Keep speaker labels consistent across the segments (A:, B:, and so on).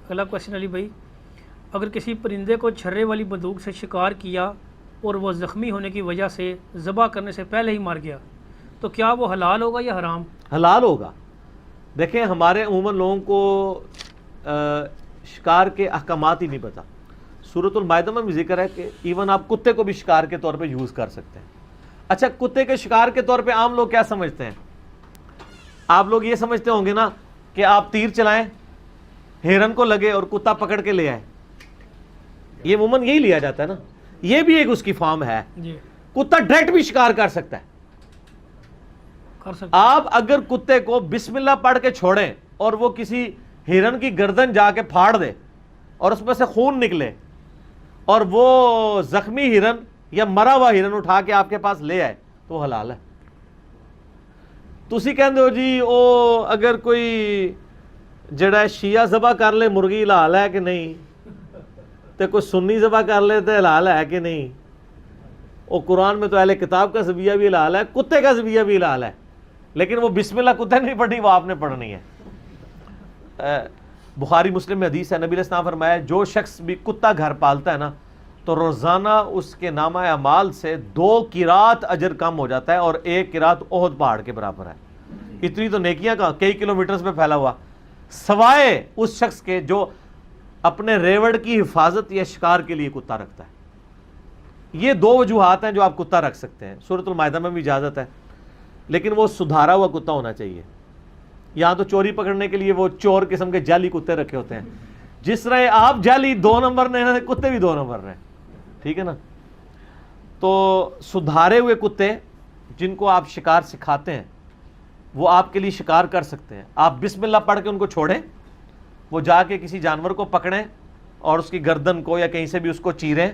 A: اگلا کوشچن علی بھائی، اگر کسی پرندے کو چھرے والی بندوق سے شکار کیا اور وہ زخمی ہونے کی وجہ سے ذبح کرنے سے پہلے ہی مر گیا تو کیا وہ حلال ہوگا یا حرام؟
B: حلال ہوگا۔ دیکھیں ہمارے عموماً لوگوں کو شکار کے احکامات ہی نہیں پتہ۔ سورۃ المائدہ میں بھی ذکر ہے کہ ایون آپ کتے کو بھی شکار کے طور پہ یوز کر سکتے ہیں۔ اچھا، کتے کے شکار کے طور پہ عام لوگ کیا سمجھتے ہیں؟ آپ لوگ یہ سمجھتے ہوں گے نا کہ آپ تیر چلائیں، ہرن کو لگے اور کتا پکڑ کے لے آئے، یہ عموماً یہی لیا جاتا ہے نا۔ یہ بھی ایک اس کی فارم ہے، کتا ڈائریکٹ بھی شکار کر سکتا ہے۔ آپ اگر کتے کو بسم اللہ پڑھ کے چھوڑیں اور وہ کسی ہرن کی گردن جا کے پھاڑ دے اور اس میں سے خون نکلے اور وہ زخمی ہرن یا مرا ہوا ہرن اٹھا کے آپ کے پاس لے آئے تو وہ حلال ہے۔ تسی کہندے ہو جی او اگر کوئی جڑا ہے شیعہ ذبح کر لے مرغی حلال ہے کہ نہیں، تو کوئی سنی ذبح کر لے تو حلال ہے کہ نہیں؟ وہ قرآن میں تو اہل کتاب کا ذبیحہ بھی حلال ہے، کتے کا ذبیحہ بھی حلال ہے، لیکن وہ بسم اللہ کتے نہیں پڑھنی، وہ آپ نے پڑھنی ہے۔ بخاری مسلم میں حدیث ہے، نبی علیہ السلام فرمایا جو شخص بھی کتا گھر پالتا ہے نا تو روزانہ اس کے نامہ اعمال سے 2 قرات اجر کم ہو جاتا ہے اور 1 قرات احد پہاڑ کے برابر ہے۔ اتنی تو نیکیاں کا کئی کلومیٹرز پہ پھیلا ہوا، سوائے اس شخص کے جو اپنے ریوڑ کی حفاظت یا شکار کے لیے کتا رکھتا ہے۔ یہ 2 وجوہات ہیں جو آپ کتا رکھ سکتے ہیں۔ سورۃ المائدہ میں بھی اجازت ہے، لیکن وہ سدھارا ہوا کتا ہونا چاہیے۔ یہاں تو چوری پکڑنے کے لیے وہ چور قسم کے جعلی کتے رکھے ہوتے ہیں، جس طرح آپ جعلی 2 نمبر نے کتے بھی 2 نمبر نے، ٹھیک ہے نا۔ تو سدھارے ہوئے کتے جن کو آپ شکار سکھاتے ہیں وہ آپ کے لیے شکار کر سکتے ہیں۔ آپ بسم اللہ پڑھ کے ان کو چھوڑیں، وہ جا کے کسی جانور کو پکڑیں اور اس کی گردن کو یا کہیں سے بھی اس کو چیریں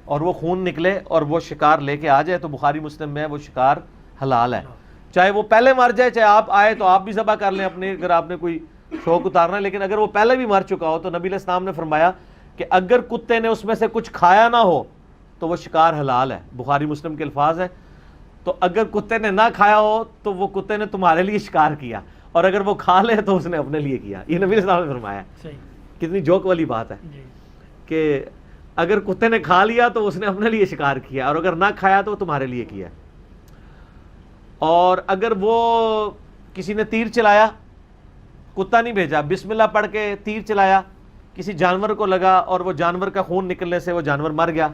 B: اور وہ خون نکلے اور وہ شکار لے کے آ جائے تو بخاری مسلم میں وہ شکار حلال ہے، چاہے وہ پہلے مر جائے چاہے آپ آئے تو آپ بھی ذبح کر لیں اپنے، اگر آپ نے کوئی شوق اتارنا ہے۔ لیکن اگر وہ پہلے بھی مر چکا ہو تو نبی علیہ السلام نے فرمایا کہ اگر کتے نے اس میں سے کچھ کھایا نہ ہو تو وہ شکار حلال ہے، بخاری مسلم کے الفاظ ہیں۔ تو اگر کتے نے نہ کھایا ہو تو وہ کتے نے تمہارے لیے شکار کیا، اور اگر وہ کھا لے تو اس نے اپنے لیے کیا۔ یہ نبی علیہ السلام نے فرمایا۔ کتنی جوک والی بات ہے کہ اگر کتے نے کھا لیا تو اس نے اپنے لیے شکار کیا، اور اگر نہ کھایا تو وہ تمہارے لیے کیا۔ اور اگر وہ کسی نے تیر چلایا، کتا نہیں بھیجا، بسم اللہ پڑھ کے تیر چلایا، کسی جانور کو لگا اور وہ جانور کا خون نکلنے سے وہ جانور مر گیا،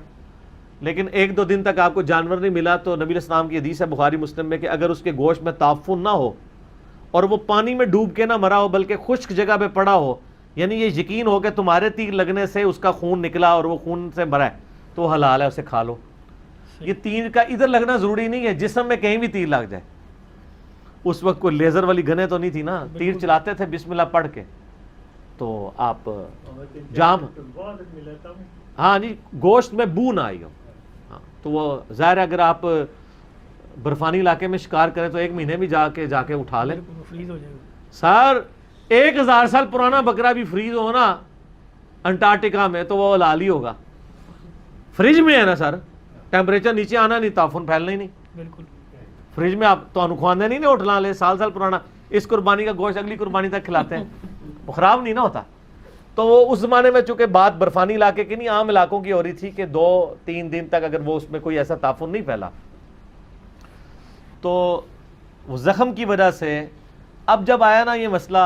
B: لیکن 1-2 دن تک آپ کو جانور نہیں ملا، تو نبی علیہ السلام کی حدیث ہے بخاری مسلم میں کہ اگر اس کے گوشت میں تعفن نہ ہو اور وہ پانی میں ڈوب کے نہ مرا ہو بلکہ خشک جگہ پہ پڑا ہو، یعنی یہ یقین ہو کہ تمہارے تیر لگنے سے اس کا خون نکلا اور وہ خون سے مرا ہے، تو وہ حلال ہے، اسے کھا لو۔ یہ تیر کا ادھر لگنا ضروری نہیں ہے، جسم میں کہیں بھی تیر لگ جائے۔ اس وقت کوئی لیزر والی گنیں تو نہیں تھی نا، تیر چلاتے تھے بسم اللہ پڑھ کے، تو آپ جام، ہاں جی، گوشت میں بو نہ آئی ہو، ہاں تو وہ ظاہر ہے اگر آپ برفانی علاقے میں شکار کریں تو 1 مہینے بھی جا کے اٹھا لیں۔ سر 1000 سال پرانا بکرا بھی فریز ہو نا انٹارکٹیکا میں تو وہ حلال ہی ہوگا، فریج میں ہے نا سر، ٹیمپریچر نیچے آنا نہیں، تعفن پھیلنا ہی نہیں۔ بالکل فریج میں آپ تو کھواندے نہیں نا ہوٹلاں لے، سال پرانا، اس قربانی کا گوشت اگلی قربانی تک کھلاتے ہیں، وہ خراب نہیں نہ ہوتا۔ تو وہ اس زمانے میں چونکہ بات برفانی علاقے کی نہیں، عام علاقوں کی ہو رہی تھی کہ 2-3 دن تک اگر وہ اس میں کوئی ایسا تعفن نہیں پھیلا تو وہ زخم کی وجہ سے۔ اب جب آیا نا یہ مسئلہ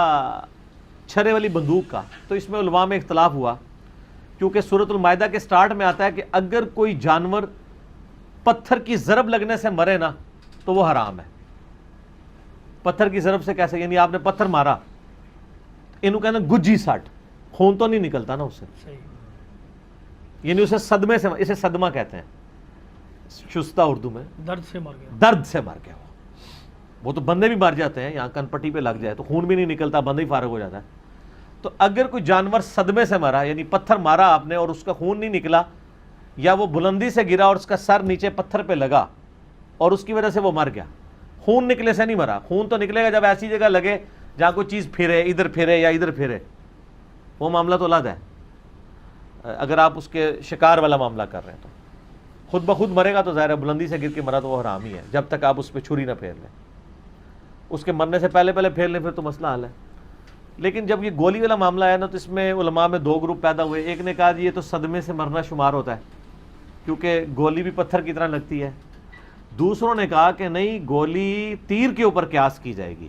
B: چھرے والی بندوق کا، تو اس میں علماء میں اختلاف ہوا، کیونکہ سورۃ المائدہ کے سٹارٹ میں آتا ہے کہ اگر کوئی جانور پتھر کی ضرب لگنے سے مرے نا تو وہ حرام ہے۔ پتھر کی ضرب سے کیسے؟ یعنی آپ نے پتھر مارا، انہوں کہنا گجی سٹ، خون تو نہیں نکلتا نا اس سے، یعنی اسے صدمے سے، اسے صدمہ کہتے ہیں شستہ اردو میں، درد سے مر گیا وہ تو بندے بھی مر جاتے ہیں، یہاں کن پٹی پہ لگ جائے تو خون بھی نہیں نکلتا، بندہ ہی فارغ ہو جاتا ہے۔ تو اگر کوئی جانور صدمے سے مرا، یعنی پتھر مارا آپ نے اور اس کا خون نہیں نکلا، یا وہ بلندی سے گرا اور اس کا سر نیچے پتھر پہ لگا اور اس کی وجہ سے وہ مر گیا، خون نکلے سے نہیں مرا۔ خون تو نکلے گا جب ایسی جگہ لگے جہاں کوئی چیز پھرے، ادھر پھرے یا ادھر پھرے، وہ معاملہ تو الگ ہے۔ اگر آپ اس کے شکار والا معاملہ کر رہے ہیں تو خود بخود مرے گا تو ظاہر ہے بلندی سے گر کے مرا تو وہ حرام ہی ہے، جب تک آپ اس پہ چھری نہ پھیر لیں۔ اس کے مرنے سے پہلے پھیر لیں پھر تو مسئلہ حل ہے۔ لیکن جب یہ گولی والا معاملہ آیا نا تو اس میں علماء میں دو گروپ پیدا ہوئے. ایک نے کہا جی یہ تو صدمے سے مرنا شمار ہوتا ہے کیونکہ گولی بھی پتھر کی طرح لگتی ہے. دوسروں نے کہا کہ نہیں, گولی تیر کے اوپر قیاس کی جائے گی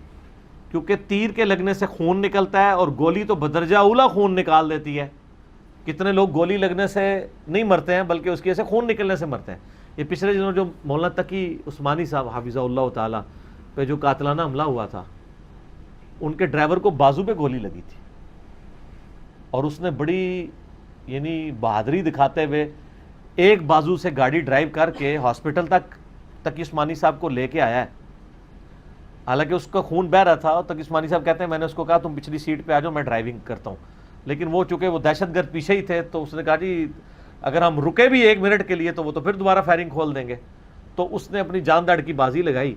B: کیونکہ تیر کے لگنے سے خون نکلتا ہے اور گولی تو بدرجہ اولا خون نکال دیتی ہے. کتنے لوگ گولی لگنے سے نہیں مرتے ہیں بلکہ اس کی وجہ سے خون نکلنے سے مرتے ہیں. یہ پچھلے دنوں جو مولانا تقی عثمانی صاحب حافظہ اللہ تعالی پہ جو قاتلانہ حملہ ہوا تھا, ان کے ڈرائیور کو بازو پہ گولی لگی تھی اور اس نے بڑی یعنی بہادری دکھاتے ہوئے ایک بازو سے گاڑی ڈرائیو کر کے ہاسپٹل تک تقی عثمانی صاحب کو لے کے آیا ہے. حالانکہ اس کا خون بہہ رہا تھا اور تقی عثمانی صاحب کہتے ہیں میں نے اس کو کہا تم پچھلی سیٹ پہ آ جاؤ, میں ڈرائیونگ کرتا ہوں. لیکن وہ چونکہ وہ دہشت گرد پیچھے ہی تھے تو اس نے کہا جی اگر ہم رکے بھی 1 منٹ کے لیے تو وہ تو پھر دوبارہ فائرنگ کھول دیں گے. تو اس نے اپنی جان داڑھ کی بازی لگائی.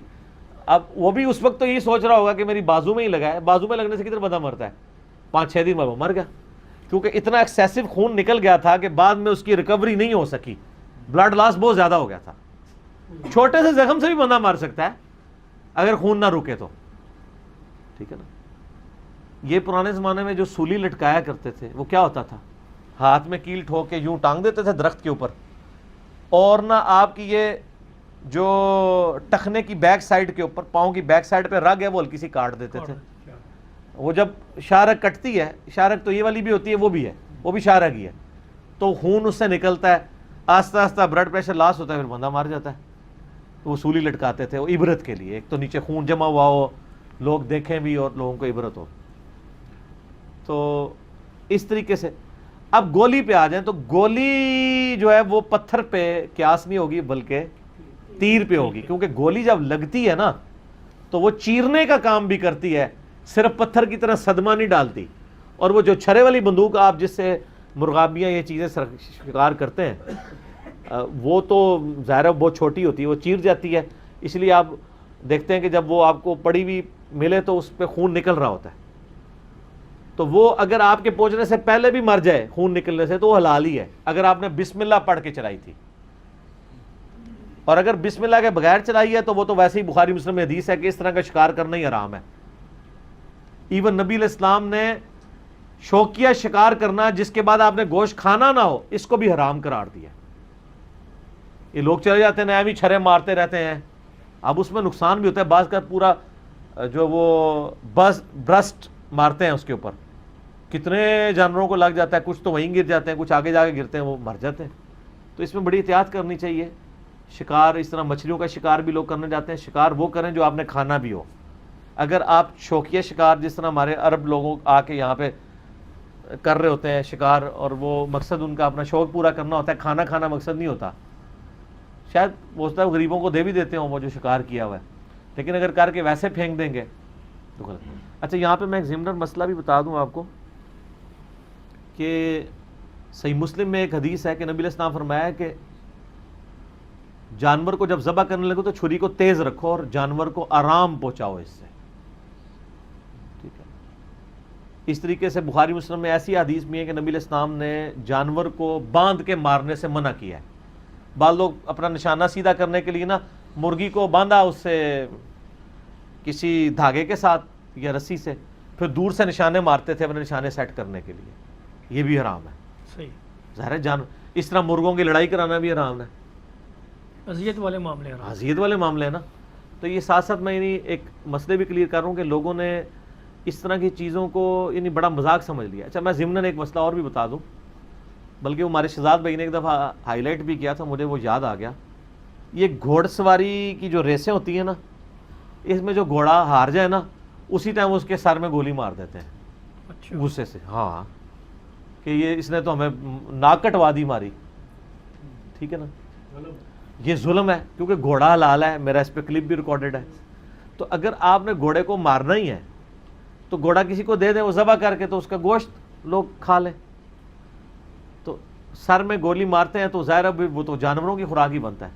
B: اب وہ بھی اس وقت تو یہی سوچ رہا ہوگا کہ میری بازو میں ہی لگا ہے. بازو میں لگنے سے کتنا بندہ مرتا ہے, 5-6 دن میں وہ مر گیا کیونکہ اتنا ایکسیسو خون نکل گیا تھا کہ بعد میں اس کی ریکوری نہیں ہو سکی. بلڈ لاس بہت زیادہ ہو گیا تھا. چھوٹے سے زخم سے بھی بندہ مر سکتا ہے اگر خون نہ رکے تو, ٹھیک ہے نا. یہ پرانے زمانے میں جو سولی لٹکایا کرتے تھے وہ کیا ہوتا تھا, ہاتھ میں کیل ٹھوک کے یوں ٹانگ دیتے تھے درخت کے اوپر, اور نہ آپ کی یہ جو ٹخنے کی بیک سائڈ کے اوپر پاؤں کی بیک سائڈ پہ رگ ہے وہ ہلکی سی کاٹ دیتے تھے. وہ جب شارک کٹتی ہے, شارک تو یہ والی بھی ہوتی ہے وہ بھی ہے, وہ بھی شارک ہی ہے, تو خون اس سے نکلتا ہے, آہستہ آہستہ بلڈ پریشر لاس ہوتا ہے, پھر بندہ مر جاتا ہے. تو وہ سولی لٹکاتے تھے وہ عبرت کے لیے, ایک تو نیچے خون جمع ہوا ہو, لوگ دیکھیں بھی اور لوگوں کو عبرت ہو. تو اس طریقے سے اب گولی پہ آ جائیں تو گولی جو ہے وہ پتھر پہ قیاس نہیں ہوگی بلکہ تیر پہ ہوگی, کیونکہ گولی جب لگتی ہے نا تو وہ چیرنے کا کام بھی کرتی ہے, صرف پتھر کی طرح صدمہ نہیں ڈالتی. اور وہ جو چھرے والی بندوق آپ جس سے مرغابیاں یہ چیزیں شکار کرتے ہیں وہ تو ظاہر بہت چھوٹی ہوتی ہے, وہ چیر جاتی ہے. اس لیے آپ دیکھتے ہیں کہ جب وہ آپ کو پڑی ہوئی ملے تو اس پہ خون نکل رہا ہوتا ہے. تو وہ اگر آپ کے پہنچنے سے پہلے بھی مر جائے خون نکلنے سے تو وہ حلال ہی ہے اگر آپ نے بسم اللہ پڑھ کے چلائی تھی. اور اگر بسم اللہ کے بغیر چلائی ہے تو وہ تو ویسے ہی بخاری مسلم میں حدیث ہے کہ اس طرح کا شکار کرنا ہی حرام ہے. ایون نبی علیہ السلام نے شوقیہ شکار کرنا جس کے بعد آپ نے گوشت کھانا نہ ہو اس کو بھی حرام قرار دیا. یہ لوگ چلے جاتے ہیں نیا بھی چھرے مارتے رہتے ہیں, اب اس میں نقصان بھی ہوتا ہے. بعض کا پورا جو وہ برسٹ مارتے ہیں اس کے اوپر کتنے جانوروں کو لگ جاتا ہے, کچھ تو وہیں گر جاتے ہیں, کچھ آگے جا کے گرتے ہیں وہ مر جاتے ہیں. تو اس میں بڑی احتیاط کرنی چاہیے. شکار اس طرح مچھلیوں کا شکار بھی لوگ کرنے جاتے ہیں, شکار وہ کریں جو آپ نے کھانا بھی ہو. اگر آپ شوقیہ شکار جس طرح ہمارے عرب لوگوں آ کے یہاں پہ کر رہے ہوتے ہیں شکار, اور وہ مقصد ان کا اپنا شوق پورا کرنا ہوتا ہے, کھانا کھانا مقصد نہیں ہوتا. شاید وہ ہوتا ہے غریبوں کو دے بھی دیتے ہوں وہ جو شکار کیا ہوا ہے, لیکن اگر کر کے ویسے پھینک دیں گے تو غلط. اچھا یہاں پہ میں ایک ضمن مسئلہ بھی بتا دوں آپ کو کہ صحیح مسلم میں ایک حدیث ہے کہ نبی علیہ السلام فرمایا ہے کہ جانور کو جب ذبح کرنے لگو تو چھری کو تیز رکھو اور جانور کو آرام پہنچاؤ اس سے. ٹھیک ہے. اس طریقے سے بخاری مسلم میں ایسی حدیث بھی ہے کہ نبی علیہ السلام نے جانور کو باندھ کے مارنے سے منع کیا ہے. بعض لوگ اپنا نشانہ سیدھا کرنے کے لیے نا مرغی کو باندھا اس سے کسی دھاگے کے ساتھ یا رسی سے, پھر دور سے نشانے مارتے تھے اپنے نشانے سیٹ کرنے کے لیے. یہ بھی حرام ہے.
A: صحیح.
B: ظاہر ہے اس طرح مرغوں کی لڑائی کرانا بھی حرام ہے.
A: اذیت والے معاملے ہیں.
B: اذیت والے معاملے ہیں نا. تو یہ ساتھ ساتھ میں یعنی ایک مسئلے بھی کلیئر کر رہا ہوں کہ لوگوں نے اس طرح کی چیزوں کو یعنی بڑا مذاق سمجھ لیا. اچھا میں ضمناً ایک مسئلہ اور بھی بتا دوں, بلکہ وہ ہمارے شہزاد بھائی نے ایک دفعہ ہائی لائٹ بھی کیا تھا, مجھے وہ یاد آ گیا. یہ گھوڑ سواری کی جو ریسیں ہوتی ہیں نا, اس میں جو گھوڑا ہار جائے نا اسی ٹائم اس کے سر میں گولی مار دیتے ہیں.
A: اچھا.
B: غصے سے. ہاں کہ یہ اس نے تو ہمیں ناک کٹوا دی ماری. ٹھیک ہے نا, یہ ظلم ہے کیونکہ گھوڑا حلال ہے, میرا اس پہ کلپ بھی ریکارڈڈ ہے. تو اگر آپ نے گھوڑے کو مارنا ہی ہے تو گھوڑا کسی کو دے دیں وہ ذبح کر کے, تو اس کا گوشت لوگ کھا لیں. تو سر میں گولی مارتے ہیں تو ظاہر وہ تو جانوروں کی خوراک ہی بنتا ہے,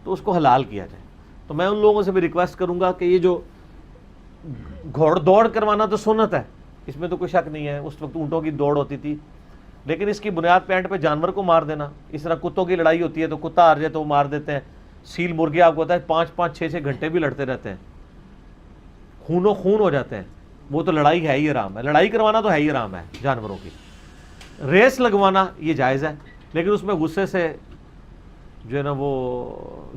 B: تو اس کو حلال کیا جائے. تو میں ان لوگوں سے بھی ریکویسٹ کروں گا کہ یہ جو گھوڑ دوڑ کروانا تو سنت ہے, اس میں تو کوئی شک نہیں ہے, اس وقت اونٹوں کی دوڑ ہوتی تھی, لیکن اس کی بنیاد پہ اینڈ پہ جانور کو مار دینا. اس طرح کتوں کی لڑائی ہوتی ہے تو کتا ہار جائے تو وہ مار دیتے ہیں. سیل مرغے آپ کو پتا ہے 5-5 6-6 گھنٹے بھی لڑتے رہتے ہیں, خون و خون ہو جاتے ہیں. وہ تو لڑائی ہے ہی حرام ہے، لڑائی کروانا تو ہے ہی حرام ہے جانوروں کی. ریس لگوانا یہ جائز ہے، لیکن اس میں غصے سے جو ہے نا وہ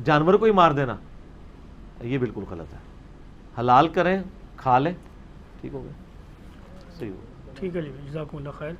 B: جانور کو ہی مار دینا یہ بالکل غلط ہے. حلال کریں، کھا لیں، ٹھیک ہو گیا، صحیح ہو گیا.
A: ٹھیک ہے جی، جزاکم اللہ خیر.